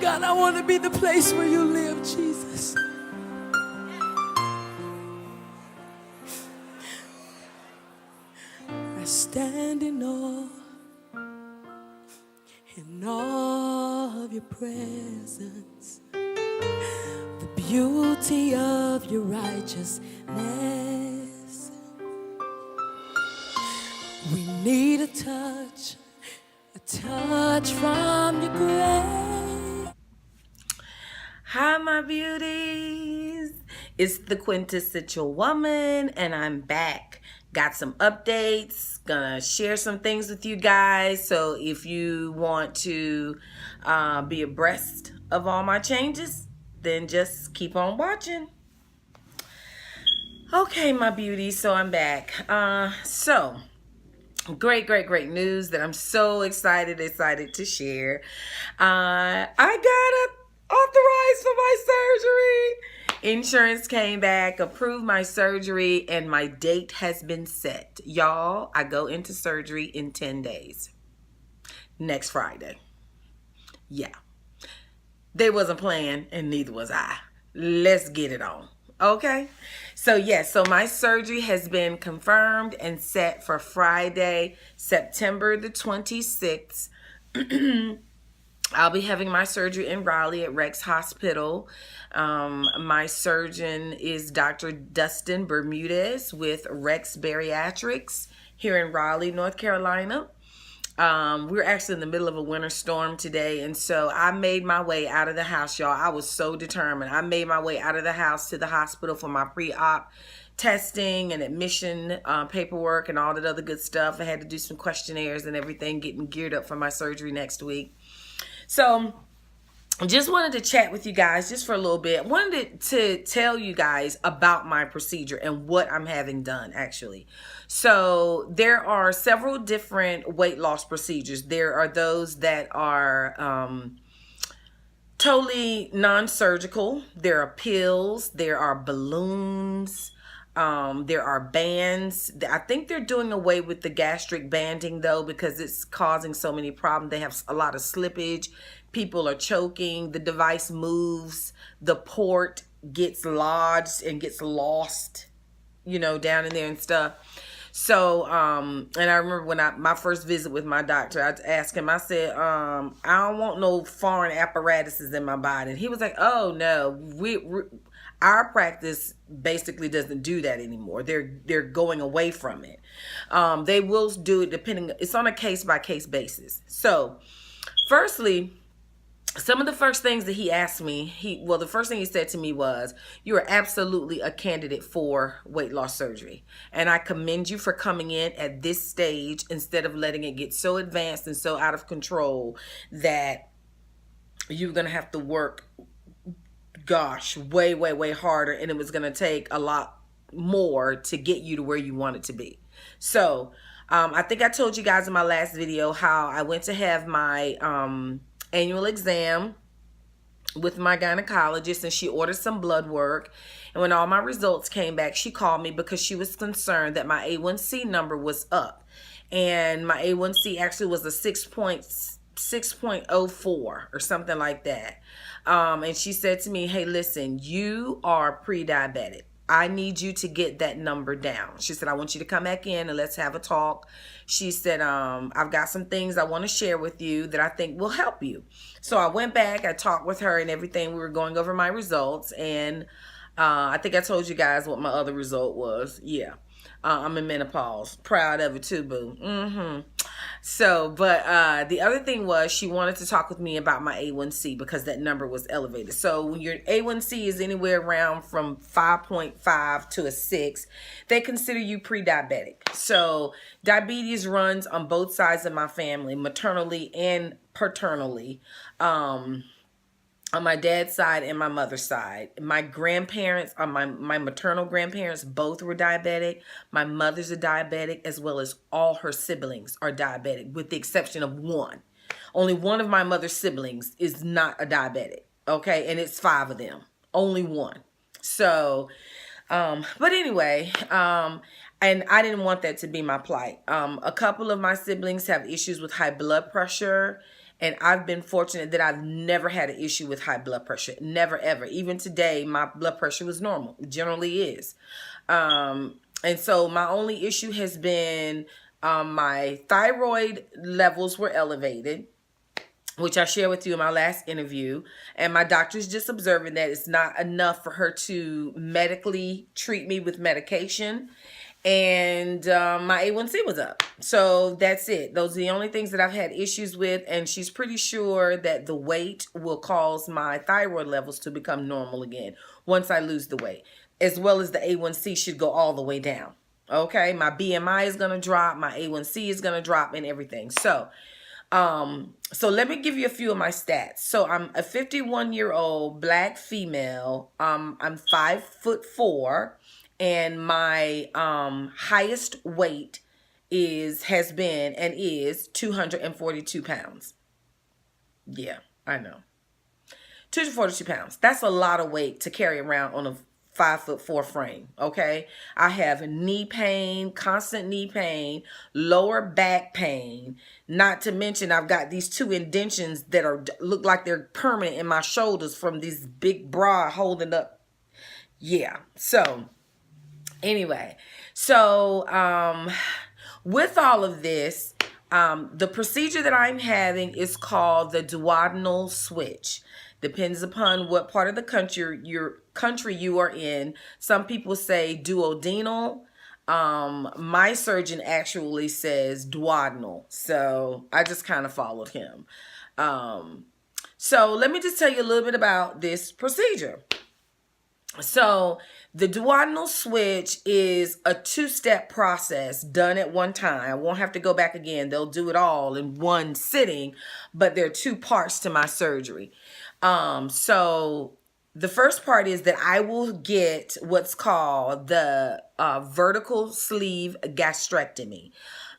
God, I want to be the place where you live, Jesus. I stand in awe of your presence, the beauty of your righteousness. We need a touch from your grace. Hi, my beauties. It's the Quintessential Woman, and I'm back. Got some updates. Gonna share some things with you guys. So if you want to be abreast of all my changes, then just keep on watching. Okay, my beauties. So I'm back. Great news that I'm so excited to share. I got authorized for my surgery. Insurance came back, approved my surgery, and my date has been set. Y'all, I go into surgery in 10 days. Next Friday. Yeah. They wasn't playing, and neither was I. Let's get it on. Okay, so yes, so my surgery has been confirmed and set for Friday, September the 26th. I'll be having my surgery in Raleigh at Rex Hospital. My surgeon is Dr. Dustin Bermudez with Rex Bariatrics here in Raleigh, North Carolina. We're actually in the middle of a winter storm today, and so I made my way out of the house, y'all. I was so determined. I made my way out of the house to the hospital for my pre-op testing and admission paperwork and all that other good stuff. I had to do some questionnaires and everything, getting geared up for my surgery next week. So just wanted to chat with you guys just for a little bit. Wanted to tell you guys about my procedure and what I'm having done, actually. So there are several different weight loss procedures. There are those that are totally non-surgical. There are pills. There are balloons. There are bands. I think they're doing away with the gastric banding, though, because it's causing so many problems. They have a lot of slippage. People are choking. The device moves. The port gets lodged and gets lost, you know, down in there and stuff. So, and I remember when my first visit with my doctor, I asked him, I said, I don't want no foreign apparatuses in my body. And he was like, oh, no, our practice basically doesn't do that anymore. They're going away from it. They will do it depending, it's on a case-by-case basis. So, firstly, some of the first things that he asked me, the first thing he said to me was, you are absolutely a candidate for weight loss surgery. And I commend you for coming in at this stage instead of letting it get so advanced and so out of control that you're going to have to work, gosh, way harder. And it was going to take a lot more to get you to where you want it to be. So I think I told you guys in my last video how I went to have my annual exam with my gynecologist, and she ordered some blood work. And when all my results came back, she called me because she was concerned that my A1C number was up, and my A1C actually was a 6.04 or something like that. And she said to me, hey, listen, you are pre-diabetic. I need you to get that number down. She said, I want you to come back in and let's have a talk. She said, I've got some things I want to share with you that I think will help you. So I went back, I talked with her and everything. We were going over my results, and I think I told you guys what my other result was. Yeah. I'm in menopause. Proud of it too, boo. So, but the other thing was she wanted to talk with me about my A1C because that number was elevated. So when your A1C is anywhere around from 5.5 to a 6, they consider you pre-diabetic. So diabetes runs on both sides of my family, maternally and paternally. On my dad's side and my mother's side. My grandparents, my maternal grandparents, both were diabetic. My mother's a diabetic, as well as all her siblings are diabetic, with the exception of one. Only one of my mother's siblings is not a diabetic, okay? And it's 5 of them. Only one. So, but anyway, And I didn't want that to be my plight. A couple of my siblings have issues with high blood pressure, and I've been fortunate that I've never had an issue with high blood pressure. Never, ever. Even today, my blood pressure was normal. It generally is. And so my only issue has been my thyroid levels were elevated, which I shared with you in my last interview. And my doctor's just observing that it's not enough for her to medically treat me with medication. And my A1C was up. So that's it. Those are the only things that I've had issues with. And she's pretty sure that the weight will cause my thyroid levels to become normal again once I lose the weight. As well as the A1C should go all the way down. Okay, my BMI is going to drop. My A1C is going to drop and everything. So let me give you a few of my stats. So I'm a 51-year-old black female. I'm 5'4", and my highest weight has been 242 pounds. Yeah, I know. 242 pounds. That's a lot of weight to carry around on a 5'4" frame. Okay. I have knee pain, constant knee pain, lower back pain. Not to mention I've got these 2 indentions that look like they're permanent in my shoulders from this big bra holding up. Yeah. So anyway, with all of this, the procedure that I'm having is called the duodenal switch. Depends upon what part of the country you are in. Some people say duodenal. My surgeon actually says duodenal. So I just kind of followed him. So let me just tell you a little bit about this procedure. So the duodenal switch is a 2-step process done at one time. I won't have to go back again. They'll do it all in one sitting, but there are 2 parts to my surgery. So the first part is that I will get what's called the vertical sleeve gastrectomy.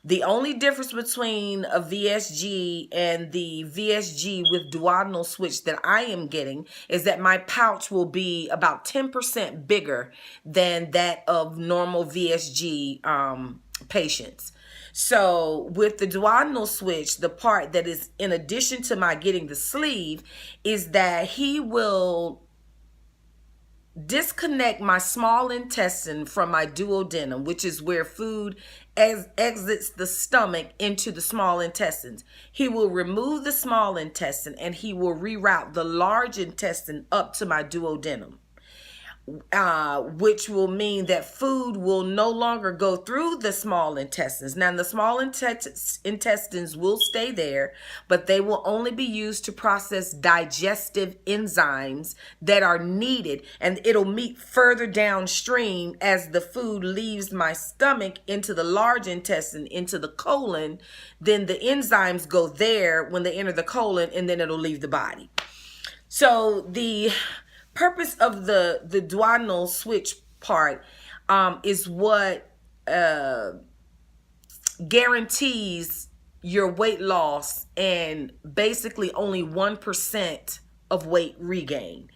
The only difference between a VSG and the VSG with duodenal switch that I am getting is that my pouch will be about 10% bigger than that of normal VSG patients. So with the duodenal switch, the part that is in addition to my getting the sleeve is that he will disconnect my small intestine from my duodenum, which is where food exits the stomach into the small intestines. He will remove the small intestine and he will reroute the large intestine up to my duodenum. Which will mean that food will no longer go through the small intestines. Now, the small intestines will stay there, but they will only be used to process digestive enzymes that are needed, and it'll meet further downstream as the food leaves my stomach into the large intestine, into the colon. Then the enzymes go there when they enter the colon, and then it'll leave the body. So the purpose of the duodenal switch part is what guarantees your weight loss and basically only 1% of weight regain,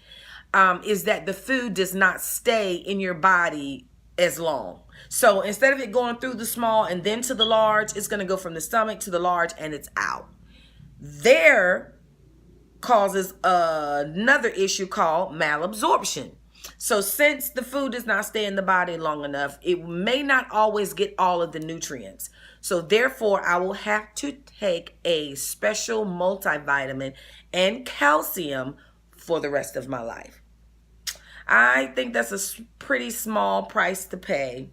is that the food does not stay in your body as long. So instead of it going through the small and then to the large, it's going to go from the stomach to the large and it's out. There causes another issue called malabsorption. So since the food does not stay in the body long enough, it may not always get all of the nutrients. So therefore, I will have to take a special multivitamin and calcium for the rest of my life. I think that's a pretty small price to pay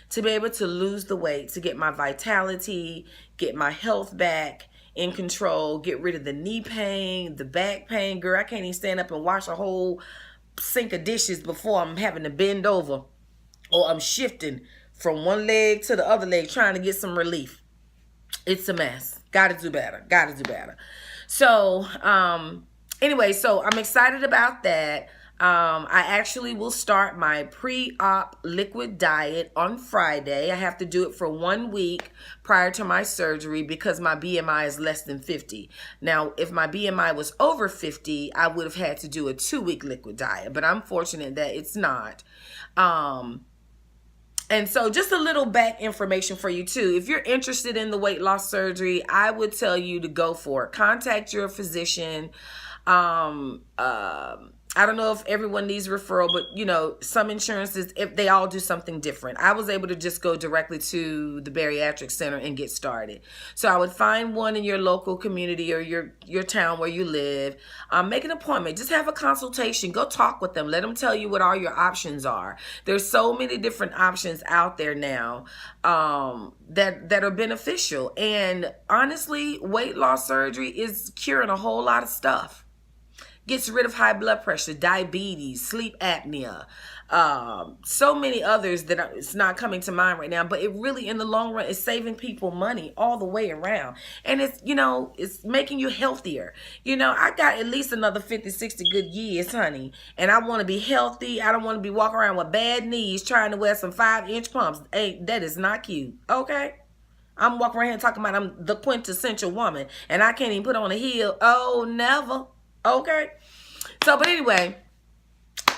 to be able to lose the weight, to get my vitality, get my health back in control, get rid of the knee pain, the back pain. Girl, I can't even stand up and wash a whole sink of dishes before I'm having to bend over, or I'm shifting from one leg to the other leg trying to get some relief. It's a mess. Gotta do better. So anyway, so I'm excited about that. I actually will start my pre-op liquid diet on Friday. I have to do it for 1 week prior to my surgery because my BMI is less than 50. Now, if my BMI was over 50, I would have had to do a 2-week liquid diet, but I'm fortunate that it's not. And so just a little back information for you too. If you're interested in the weight loss surgery, I would tell you to go for it. Contact your physician. I don't know if everyone needs referral, but you know, some insurances, if they all do something different. I was able to just go directly to the bariatric center and get started. So I would find one in your local community or your town where you live. Make an appointment. Just have a consultation. Go talk with them. Let them tell you what all your options are. There's so many different options out there now that are beneficial. And honestly, weight loss surgery is curing a whole lot of stuff. Gets rid of high blood pressure, diabetes, sleep apnea, so many others that it's not coming to mind right now. But it really, in the long run, is saving people money all the way around. And it's, you know, it's making you healthier. You know, I got at least another 50, 60 good years, honey. And I want to be healthy. I don't want to be walking around with bad knees trying to wear some 5-inch pumps. Hey, that is not cute, okay? I'm walking around here talking about I'm the quintessential woman. And I can't even put on a heel. Oh, never. Okay. So, but anyway,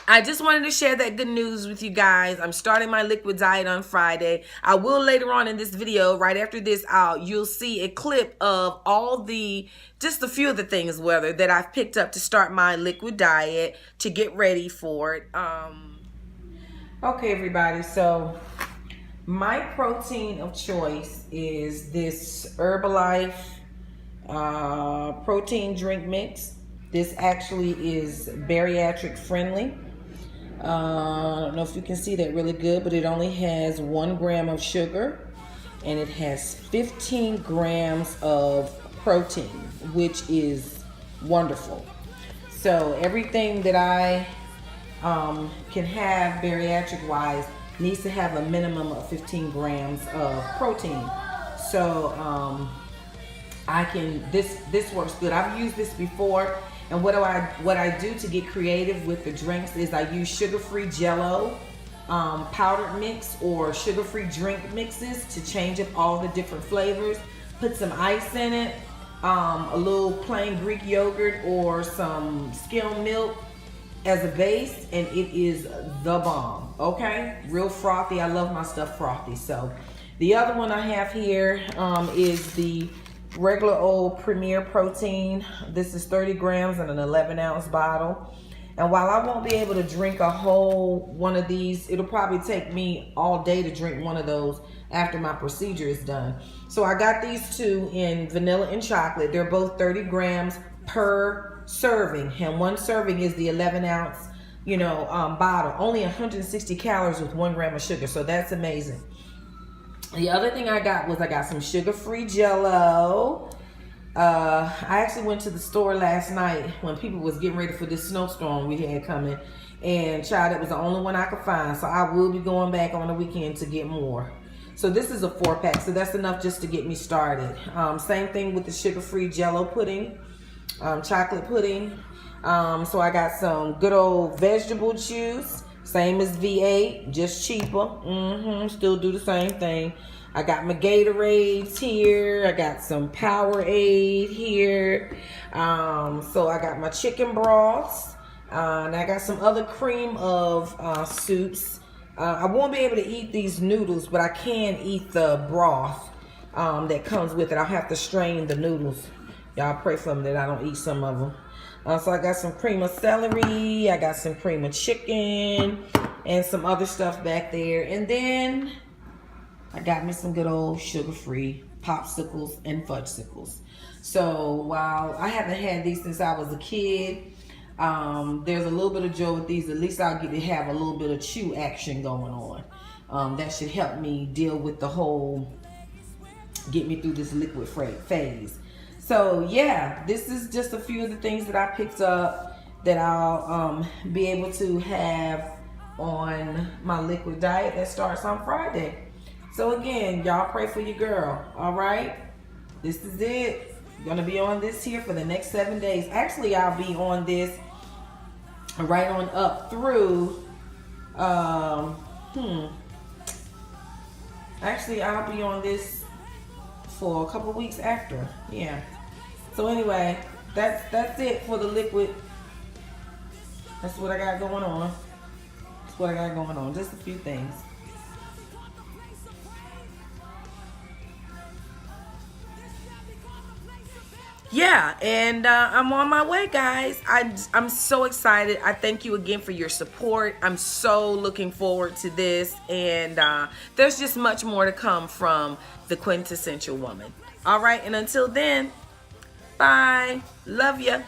I just wanted to share that good news with you guys. I'm starting my liquid diet on Friday. I will later on in this video, right after this, you'll see a clip of all just a few of the things, whether that I've picked up to start my liquid diet to get ready for it. Okay, everybody. So my protein of choice is this Herbalife protein drink mix. This actually is bariatric friendly. I don't know if you can see that really good, but it only has 1 gram of sugar and it has 15 grams of protein, which is wonderful. So everything that I can have bariatric wise needs to have a minimum of 15 grams of protein. So this works good. I've used this before. And what I do to get creative with the drinks is I use sugar-free Jello powdered mix or sugar-free drink mixes to change up all the different flavors. Put some ice in it, a little plain Greek yogurt or some skim milk as a base, and it is the bomb. Okay, real frothy. I love my stuff frothy. So the other one I have here is the regular old Premier Protein. This is 30 grams in an 11-ounce bottle. And while I won't be able to drink a whole one of these, it'll probably take me all day to drink one of those after my procedure is done. So I got these two in vanilla and chocolate. They're both 30 grams per serving. And one serving is the 11-ounce, bottle. Only 160 calories with 1 gram of sugar. So that's amazing. The other thing I got some sugar-free Jello. I actually went to the store last night when people was getting ready for this snowstorm we had coming, and child, it was the only one I could find. So I will be going back on the weekend to get more. So this is a 4-pack, so that's enough just to get me started. Same thing with the sugar-free Jello pudding, chocolate pudding. So I got some good old vegetable juice. Same as V8, just cheaper. Still do the same thing. I got my Gatorades here. I got some Powerade here. So I got my chicken broths. And I got some other cream of soups. I won't be able to eat these noodles, but I can eat the broth that comes with it. I'll have to strain the noodles. Y'all pray for me that I don't eat some of them. So I got some cream of celery, I got some cream of chicken, and some other stuff back there. And then I got me some good old sugar-free popsicles and fudgesicles. So while I haven't had these since I was a kid, there's a little bit of joy with these. At least I'll get to have a little bit of chew action going on. That should help me deal with the whole, get me through this liquid phase. So yeah, this is just a few of the things that I picked up that I'll be able to have on my liquid diet that starts on Friday. So again, y'all pray for your girl, all right? This is it. I'm gonna be on this here for the next 7 days. Actually, I'll be on this right on up through, actually, I'll be on this for a couple weeks after, yeah. So anyway, that's it for the liquid. That's what I got going on. That's what I got going on. Just a few things. yeah, and I'm on my way, guys. I'm so excited. I thank you again for your support. I'm so looking forward to this, and there's just much more to come from the Quintessential Woman. All right, and until then, bye. Love ya.